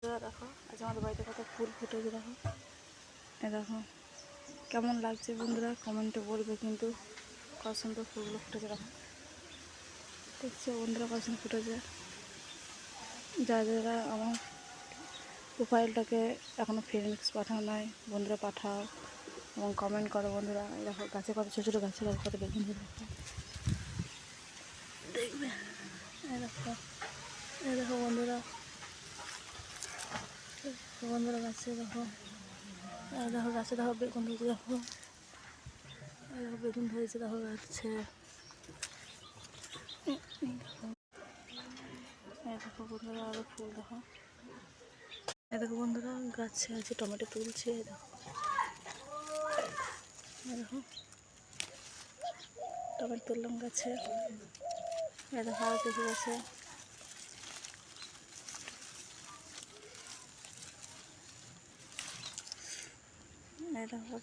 দেখো আজ আমাদের বাড়িতে কত ফুল ফুটেছে। দেখো দেখো কেমন লাগছে বন্ধুরা, কমেন্টে বলবে কিন্তু। কত সুন্দর ফুলগুলো ফুটেছে। দেখো দেখছো বন্ধুরা কত সুন্দর ফুটেছে। যারা আমার প্রোফাইলটাকে এখনও ফ্রেন্ডস পাঠানো নাই, বন্ধুরা পাঠাও এবং কমেন্ট করো বন্ধুরা। দেখো গাছে কত ছোটো ছোটো গাছে দেখো কত বেগুন দেখো দেখবে। দেখো দেখো বন্ধুরা, বন্ধুরা গাছে দেখো, দেখো গাছে দেখো বেগুন ধরেছে। দেখো দেখো বেগুন ধরেছে, দেখো গাছে। দেখো বন্ধুরা আরো ফুল দেখো। দেখো বন্ধুরা গাছে আছে টমেটো তুলছে। দেখো দেখো টমেটো তুললাম গাছে। দেখো আরো কিছু গাছে। দেখো